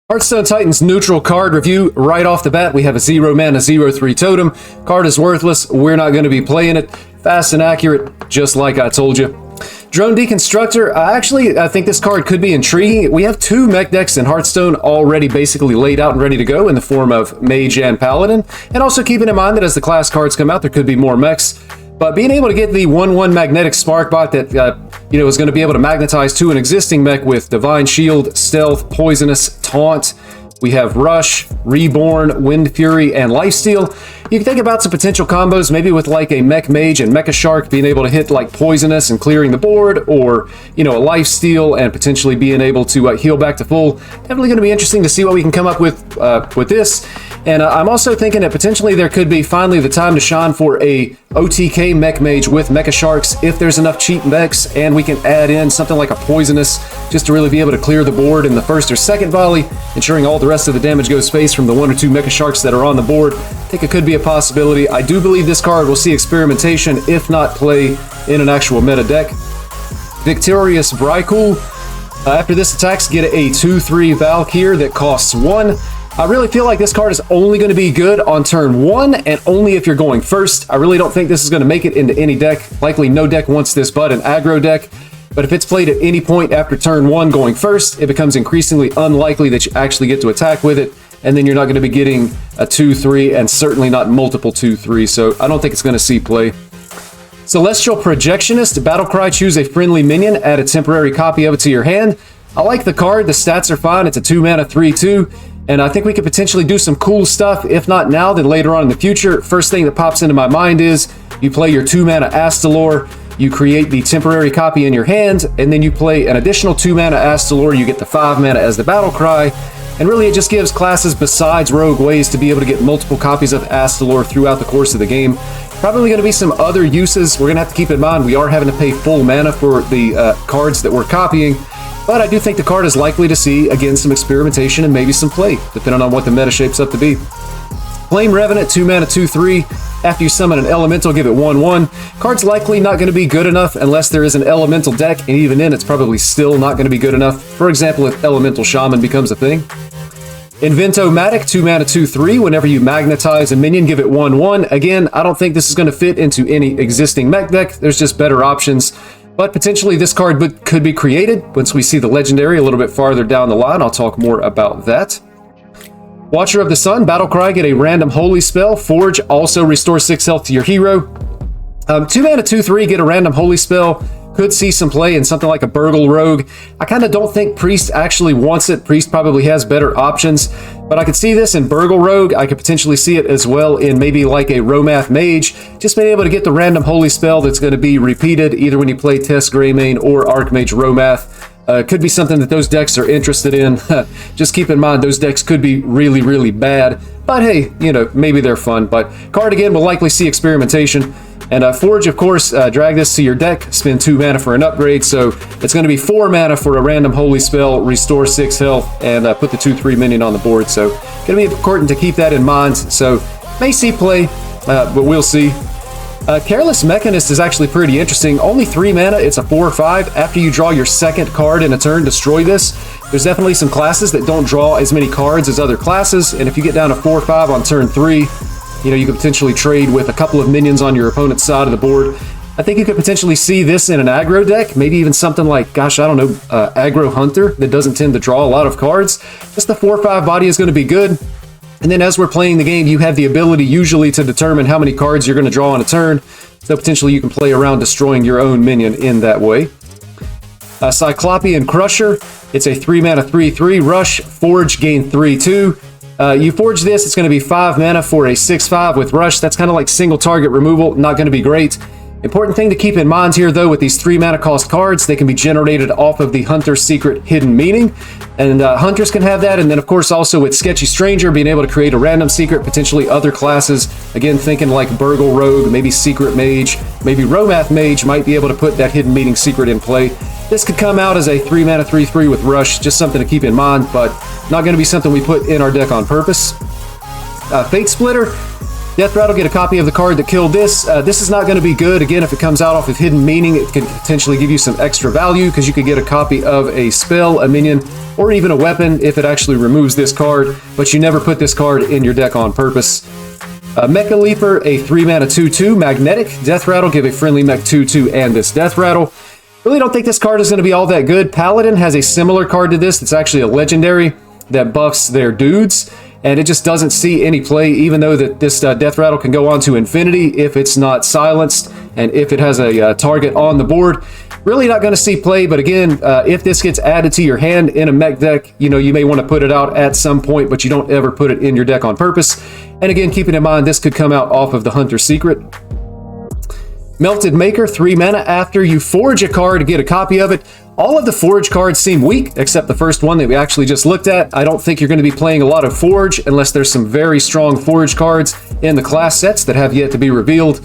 Hearthstone Titans neutral card review. Right off the bat, we have a 0 mana 0/3 totem. Card is worthless. We're not going to be playing it. Fast and accurate, just like I told you. Drone Deconstructor. I think this card could be intriguing. We have two mech decks in Hearthstone already basically laid out and ready to go in the form of Mage and Paladin. And also keeping in mind that as the class cards come out, there could be more mechs. But being able to get the 1/1 Magnetic Spark Bot that is going to be able to magnetize to an existing mech with Divine Shield, Stealth, Poisonous, Taunt. We have Rush, Reborn, Wind Fury, and Lifesteal. You can think about some potential combos, maybe with like a Mech Mage and Mecha Shark being able to hit like Poisonous and clearing the board, or a Lifesteal and potentially being able to heal back to full. Definitely going to be interesting to see what we can come up with this. And I'm also thinking that potentially there could be finally the time to shine for a OTK Mech Mage with Mecha Sharks if there's enough cheap mechs, and we can add in something like a Poisonous just to really be able to clear the board in the first or second volley, ensuring all the rest of the damage goes face from the 1 or 2 Mecha Sharks that are on the board. I think it could be a possibility. I do believe this card will see experimentation, if not play in an actual meta deck. Victorious Vrykul. After this attacks, get a 2/3 Valkyr that costs 1. I really feel like this card is only going to be good on turn 1, and only if you're going first. I really don't think this is going to make it into any deck. Likely no deck wants this but an aggro deck. But if it's played at any point after turn 1 going first, it becomes increasingly unlikely that you actually get to attack with it. And then you're not going to be getting a 2/3, and certainly not multiple 2/3. So I don't think it's going to see play. Celestial Projectionist. Battlecry, choose a friendly minion, add a temporary copy of it to your hand. I like the card. The stats are fine. It's a 2 mana 3/2. And I think we could potentially do some cool stuff, if not now, then later on in the future. First thing that pops into my mind is you play your 2 mana Astalor, you create the temporary copy in your hand, and then you play an additional 2 mana Astalor, you get the 5 mana as the battle cry. And really it just gives classes besides Rogue ways to be able to get multiple copies of Astalor throughout the course of the game. Probably going to be some other uses. We're going to have to keep in mind we are having to pay full mana for the cards that we're copying. But I do think the card is likely to see, again, some experimentation and maybe some play, depending on what the meta shapes up to be. Flame Revenant, 2 mana 2/3. After you summon an elemental, give it 1/1. Card's likely not going to be good enough unless there is an elemental deck, and even then it's probably still not going to be good enough. For example, if Elemental Shaman becomes a thing. Inventomatic, 2 mana 2/3. Whenever you magnetize a minion, give it 1/1. Again, I don't think this is going to fit into any existing mech deck. There's just better options. But potentially this card could be created once we see the legendary a little bit farther down the line. I'll talk more about that. Watcher of the Sun, Battlecry, get a random holy spell. Forge, also restore 6 health to your hero. 2 mana 2/3, get a random holy spell. Could see some play in something like a Burgle Rogue. I kind of don't think Priest actually wants it. Priest probably has better options. But I could see this in Burgle Rogue. I could potentially see it as well in maybe like a Romath Mage. Just being able to get the random holy spell that's going to be repeated either when you play Test Greymane or Archmage Romath. Could be something that those decks are interested in. Just keep in mind those decks could be really, really bad. But hey, maybe they're fun. But card again will likely see experimentation. And Forge, of course, drag this to your deck, spend 2 mana for an upgrade, so it's going to be 4 mana for a random holy spell, restore 6 health, and put the 2/3 minion on the board. So going to be important to keep that in mind. So may see play, but we'll see. Careless Mechanist is actually pretty interesting. Only 3 mana, it's a 4/5. After you draw your second card in a turn, destroy this. There's definitely some classes that don't draw as many cards as other classes, and if you get down to 4/5 on turn 3, you could potentially trade with a couple of minions on your opponent's side of the board. I think you could potentially see this in an aggro deck, maybe even something like, Aggro Hunter that doesn't tend to draw a lot of cards. Just the 4/5 body is going to be good. And then as we're playing the game, you have the ability usually to determine how many cards you're going to draw on a turn. So potentially you can play around destroying your own minion in that way. Cyclopean Crusher, it's a 3 mana 3/3 rush, Forge, gain 3/2. You forge this, it's going to be 5 mana for a 6/5 with Rush. That's kind of like single target removal, not going to be great. Important thing to keep in mind here, though, with these 3 mana cost cards, they can be generated off of the Hunter's Secret Hidden Meaning. And Hunters can have that, and then of course also with Sketchy Stranger, being able to create a random secret, potentially other classes. Again, thinking like Burgle Rogue, maybe Secret Mage, maybe Romath Mage might be able to put that Hidden Meaning secret in play. This could come out as a 3 mana 3/3 with Rush, just something to keep in mind, but not going to be something we put in our deck on purpose. Fate Splitter. Death Rattle, get a copy of the card that killed this. This is not going to be good. Again, if it comes out off of Hidden Meaning, it could potentially give you some extra value because you could get a copy of a spell, a minion, or even a weapon if it actually removes this card, but you never put this card in your deck on purpose. Mecha Leaper, a 3-mana 2/2 magnetic. Death Rattle, give a friendly mech 2/2 and this Death Rattle. Really don't think this card is going to be all that good. Paladin has a similar card to this. It's actually a legendary that buffs their dudes, and it just doesn't see any play, even though that this Death Rattle can go on to infinity if it's not silenced and if it has a target on the board. Really not going to see play, but again, if this gets added to your hand in a mech deck, you know, you may want to put it out at some point, but you don't ever put it in your deck on purpose. And again, keeping in mind, this could come out off of the Hunter Secret. Melted Maker, 3 mana. After you forge a card to get a copy of it, all of the Forge cards seem weak, except the first one that we actually just looked at. I don't think you're going to be playing a lot of Forge unless there's some very strong Forge cards in the class sets that have yet to be revealed.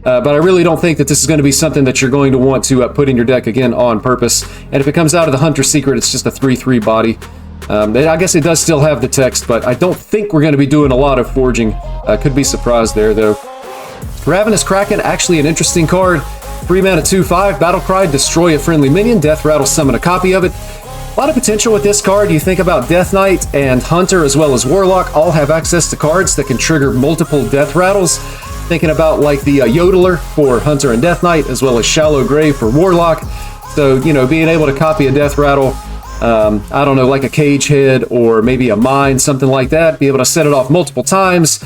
But I really don't think that this is going to be something that you're going to want to put in your deck again on purpose. And if it comes out of the Hunter Secret, it's just a 3/3 body. I guess it does still have the text, but I don't think we're going to be doing a lot of forging. Could be surprised there, though. Ravenous Kraken, actually an interesting card. 3 mana 2/5, Battle Cry, destroy a friendly minion. Death Rattle, summon a copy of it. A lot of potential with this card. You think about Death Knight and Hunter as well as Warlock all have access to cards that can trigger multiple Death Rattles. Thinking about like the Yodeler for Hunter and Death Knight, as well as Shallow Grave for Warlock. So, you know, being able to copy a Death Rattle, I don't know, like a Cage Head or maybe a Mine, something like that, be able to set it off multiple times.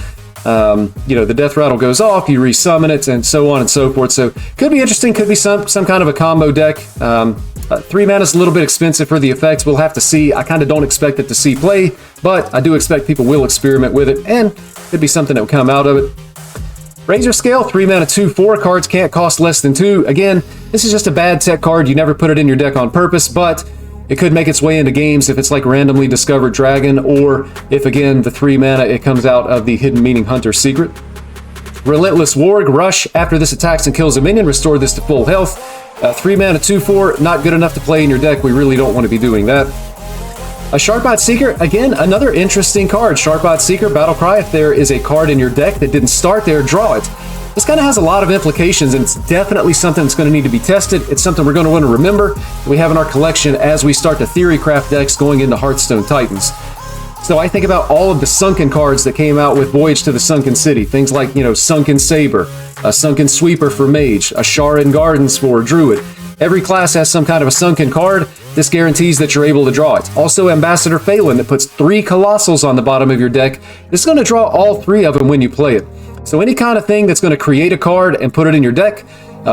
You know, the Death Rattle goes off, you resummon it, and so on and so forth. So could be interesting, could be some kind of a combo deck. 3 mana is a little bit expensive for the effects. We'll have to see. I kind of don't expect it to see play, but I do expect people will experiment with it, and could be something that will come out of it. Razor Scale, 3 mana 2/4, cards can't cost less than 2. Again, this is just a bad tech card. You never put it in your deck on purpose, but it could make its way into games if it's like Randomly Discovered Dragon, or if, again, the 3 mana, it comes out of the Hidden Meaning Hunter Secret. Relentless Warg, Rush, after this attacks and kills a minion, restore this to full health. 3 mana 2/4, not good enough to play in your deck. We really don't want to be doing that. A Sharp-Eyed Seeker, again, another interesting card. Sharp-Eyed Seeker, Battle Cry, if there is a card in your deck that didn't start there, draw it. This kind of has a lot of implications, and it's definitely something that's going to need to be tested. It's something we're going to want to remember that we have in our collection as we start to theory craft decks going into Hearthstone Titans. So I think about all of the Sunken cards that came out with Voyage to the Sunken City. Things like, you know, Sunken Saber, a Sunken Sweeper for Mage, a Sharon Gardens for Druid. Every class has some kind of a Sunken card. This guarantees that you're able to draw it. Also, Ambassador Phelan that puts 3 Colossals on the bottom of your deck. This is going to draw all 3 of them when you play it. So any kind of thing that's going to create a card and put it in your deck.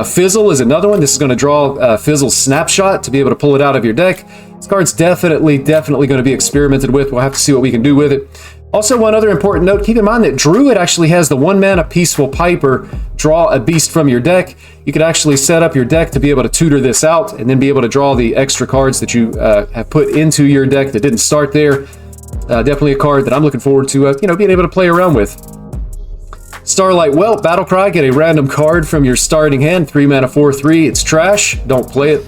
Fizzle is another one. This is going to draw Fizzle's Snapshot to be able to pull it out of your deck. This card's definitely going to be experimented with. We'll have to see what we can do with it. Also, one other important note, keep in mind that Druid actually has the 1 mana Peaceful Piper, draw a beast from your deck. You could actually set up your deck to be able to tutor this out and then be able to draw the extra cards that you have put into your deck that didn't start there. Definitely a card that I'm looking forward to you know, being able to play around with. Starlight Welt, Battle Cry, get a random card from your starting hand, 3 mana 4/3, it's trash, don't play it.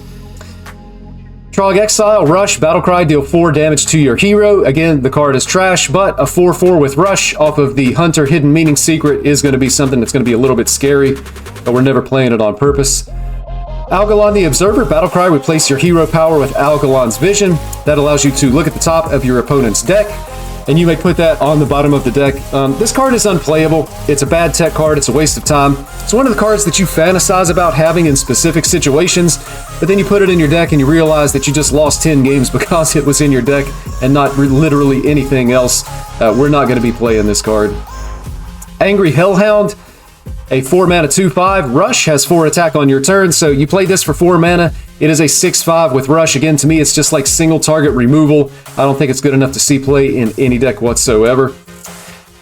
Trog Exile, Rush, Battle Cry, deal 4 damage to your hero. Again, the card is trash, but a 4/4 with Rush off of the Hunter Hidden Meaning Secret is going to be something that's going to be a little bit scary, but we're never playing it on purpose. Algalon the Observer, Battle Cry, replace your hero power with Algalon's Vision. That allows you to look at the top of your opponent's deck, and you may put that on the bottom of the deck. This card is unplayable. It's a bad tech card. It's a waste of time. It's one of the cards that you fantasize about having in specific situations, but then you put it in your deck and you realize that you just lost 10 games because it was in your deck and not literally anything else. We're not going to be playing this card. Angry Hellhound, a 4 mana 2/5. Rush has 4 attack on your turn, so you play this for 4 mana. It is a 6/5 with Rush. Again, to me, it's just like single target removal. I don't think it's good enough to see play in any deck whatsoever.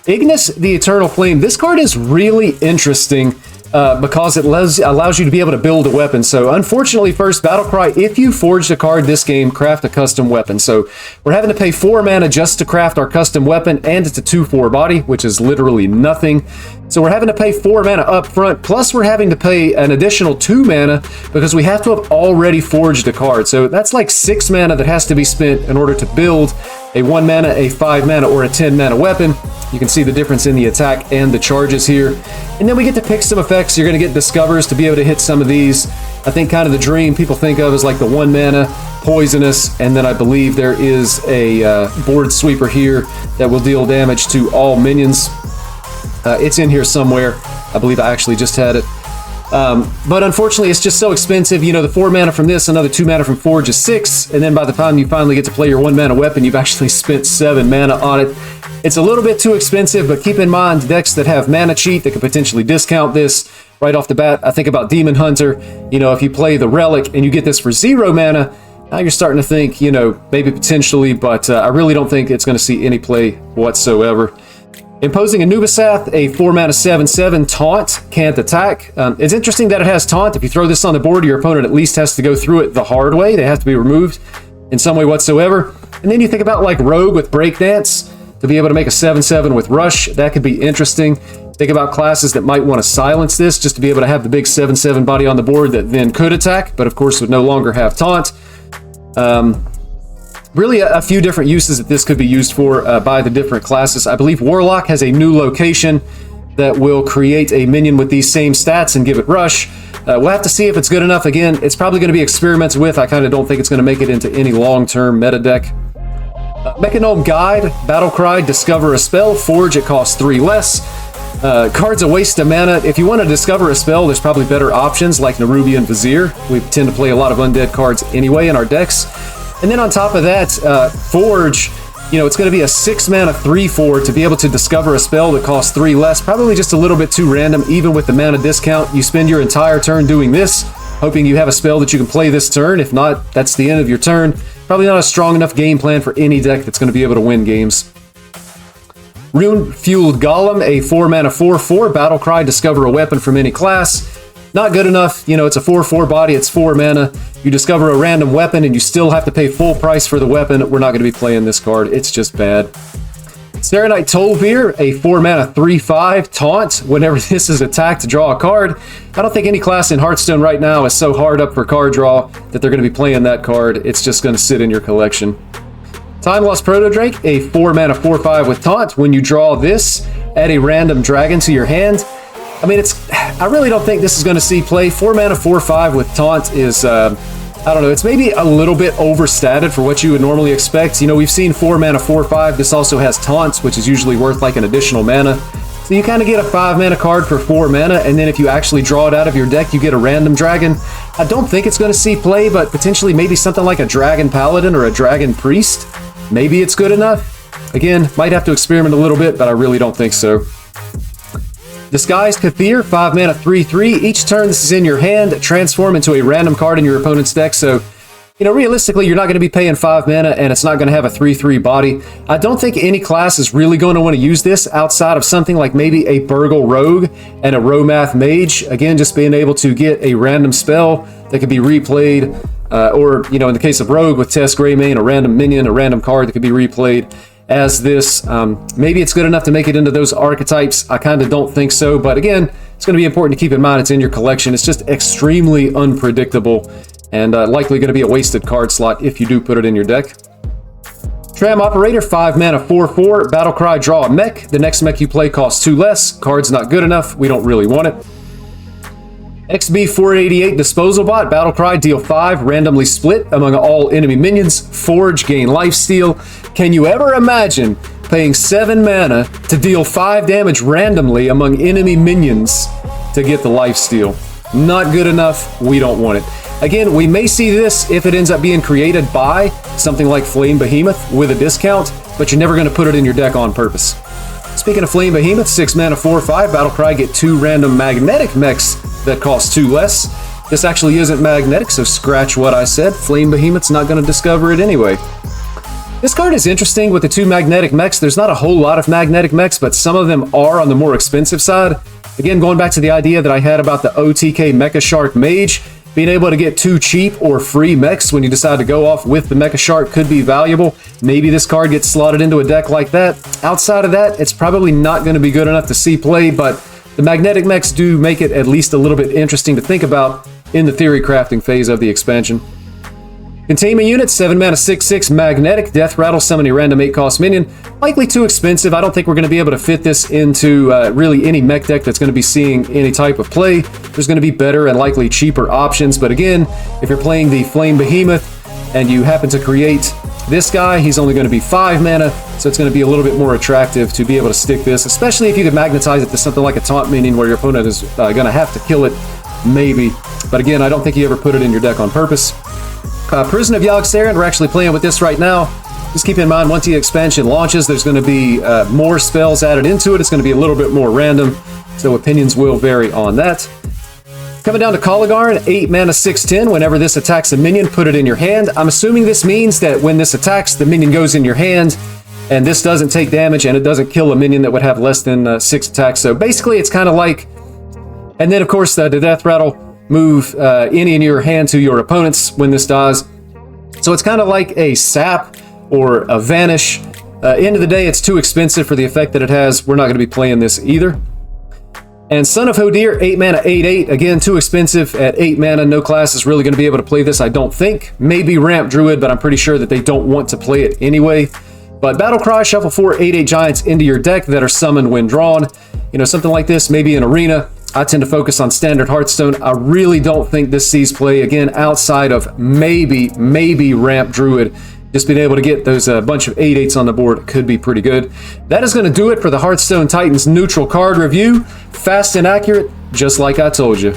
Ignis, the Eternal Flame. This card is really interesting because it allows you to be able to build a weapon. So unfortunately, first, Battle Cry, if you forged a card this game, craft a custom weapon. So we're having to pay 4 mana just to craft our custom weapon, and it's a 2/4 body, which is literally nothing. So we're having to pay 4 mana up front, plus we're having to pay an additional 2 mana because we have to have already forged a card. So that's like 6 mana that has to be spent in order to build a 1 mana, a 5 mana, or a 10 mana weapon. You can see the difference in the attack and the charges here. And then we get to pick some effects. You're going to get Discovers to be able to hit some of these. I think kind of the dream people think of is like the 1 mana, Poisonous, and then I believe there is a board sweeper here that will deal damage to all minions. It's in here somewhere. I believe I actually just had it. But unfortunately, it's just so expensive. You know, the 4 mana from this, another 2 mana from Forge is 6, and then by the time you finally get to play your 1 mana weapon, you've actually spent 7 mana on it. It's a little bit too expensive, but keep in mind decks that have mana cheat that could potentially discount this right off the bat. I think about Demon Hunter. You know, if you play the Relic and you get this for 0 mana, now you're starting to think, you know, maybe potentially, but I really don't think it's going to see any play whatsoever. Imposing Anubisath, a 4 mana 7/7 taunt, can't attack. It's interesting that it has taunt. If you throw this on the board, your opponent at least has to go through it the hard way. They have to be removed in some way whatsoever. And then you think about like Rogue with Breakdance, to be able to make a 7/7 with Rush. That could be interesting. Think about classes that might want to silence this just to be able to have the big 7/7 body on the board that then could attack, but of course would no longer have taunt. Really a few different uses that this could be used for by the different classes. I believe Warlock has a new location that will create a minion with these same stats and give it Rush. We'll have to see if it's good enough. Again, it's probably going to be experimented with. I kind of don't think it's going to make it into any long-term meta deck. Mechanome Guide, Battlecry, Discover a Spell, Forge, it costs 3 less. Card's a waste of mana. If you want to discover a spell, there's probably better options like Nerubian Vizier. We tend to play a lot of undead cards anyway in our decks. And then on top of that, Forge, you know, it's going to be a 6 mana 3/4 to be able to discover a spell that costs 3 less. Probably just a little bit too random, even with the mana discount. You spend your entire turn doing this, hoping you have a spell that you can play this turn. If not, that's the end of your turn. Probably not a strong enough game plan for any deck that's going to be able to win games. Rune-Fueled Golem, a 4 mana 4/4 Battlecry, discover a weapon from any class. Not good enough. You know, it's a 4/4 body, it's 4 mana. You discover a random weapon and you still have to pay full price for the weapon. We're not going to be playing this card. It's just bad. Serenite Tol'vir, a 4 mana 3/5 taunt. Whenever this is attacked, to draw a card. I don't think any class in Hearthstone right now is so hard up for card draw that they're going to be playing that card. It's just going to sit in your collection. Time Lost Protodrake, a 4 mana 4/5 with taunt. When you draw this, add a random dragon to your hand. I mean, I really don't think this is going to see play. 4 mana 4/5 with taunt is, I don't know, it's maybe a little bit overstated for what you would normally expect. You know, we've seen 4 mana 4/5. This also has taunts, which is usually worth like an additional mana. So you kind of get a 5 mana card for 4 mana, and then if you actually draw it out of your deck, you get a random dragon. I don't think it's going to see play, but potentially maybe something like a Dragon Paladin or a Dragon Priest. Maybe it's good enough. Again, might have to experiment a little bit, but I really don't think so. Disguised Kathir, 5 mana 3/3. Each turn this is in your hand, transform into a random card in your opponent's deck. So, you know, realistically, you're not going to be paying 5 mana, and it's not going to have a 3/3 body. I don't think any class is really going to want to use this outside of something like maybe a Burgle Rogue and a Romath Mage. Again, just being able to get a random spell that could be replayed, or, you know, in the case of Rogue with Tess Greymane, a random minion, a random card that could be replayed as this. Maybe it's good enough to make it into those archetypes. I kind of don't think so, but again, it's going to be important to keep in mind it's in your collection. It's just extremely unpredictable and likely going to be a wasted card slot if you do put it in your deck. Tram Operator, 5 mana 4/4 Battlecry, draw a mech. The next mech you play costs 2 less. Card's not good enough. We don't really want it. XB488 Disposal Bot, Battlecry, deal 5, randomly split among all enemy minions. Forge, gain lifesteal. Can you ever imagine paying 7 mana to deal 5 damage randomly among enemy minions to get the lifesteal? Not good enough. We don't want it. Again, we may see this if it ends up being created by something like Flame Behemoth with a discount, but you're never going to put it in your deck on purpose. Speaking of Flame Behemoth, 6 mana 4/5 Battlecry, get 2 random magnetic mechs that cost 2 less. This actually isn't magnetic, so scratch what I said. Flame Behemoth's not going to discover it anyway. This card is interesting with the 2 magnetic mechs. There's not a whole lot of magnetic mechs, but some of them are on the more expensive side. Again, going back to the idea that I had about the OTK Mecha Shark Mage, being able to get 2 cheap or free mechs when you decide to go off with the Mecha Shark could be valuable. Maybe this card gets slotted into a deck like that. Outside of that, it's probably not going to be good enough to see play, but the magnetic mechs do make it at least a little bit interesting to think about in the theory crafting phase of the expansion. Containment unit, 7 mana, 6/6 magnetic, death rattle, summon a random 8-cost minion. Likely too expensive. I don't think we're going to be able to fit this into really any mech deck that's going to be seeing any type of play. There's going to be better and likely cheaper options. But again, if you're playing the Flame Behemoth and you happen to create this guy, he's only going to be 5 mana, so it's going to be a little bit more attractive to be able to stick this, especially if you could magnetize it to something like a taunt minion where your opponent is going to have to kill it, maybe. But again, I don't think you ever put it in your deck on purpose. Prison of Yogg-Saron, we're actually playing with this right now. Just keep in mind, once the expansion launches, there's going to be more spells added into it. It's going to be a little bit more random, so opinions will vary on that. Coming down to Kolagharn, 8 mana, 6/10. Whenever this attacks a minion, put it in your hand. I'm assuming this means that when this attacks, the minion goes in your hand, and this doesn't take damage, and it doesn't kill a minion that would have less than 6 attacks. So basically, it's kind of like... And then, of course, the Death Rattle, move any in your hand to your opponents when this dies. So it's kind of like a sap or a vanish. End of the day, it's too expensive for the effect that it has. We're not going to be playing this either. And Son of Hodir, 8 mana, 8/8. Again, too expensive at 8 mana. No class is really going to be able to play this, I don't think. Maybe Ramp Druid, but I'm pretty sure that they don't want to play it anyway. But Battle Cry, shuffle 4 8/8 giants into your deck that are summoned when drawn. You know, something like this, maybe an arena. I tend to focus on standard Hearthstone. I really don't think this sees play, again, outside of maybe Ramp Druid. Just being able to get those bunch of 8/8s on the board could be pretty good. That is going to do it for the Hearthstone Titans neutral card review. Fast and accurate, just like I told you.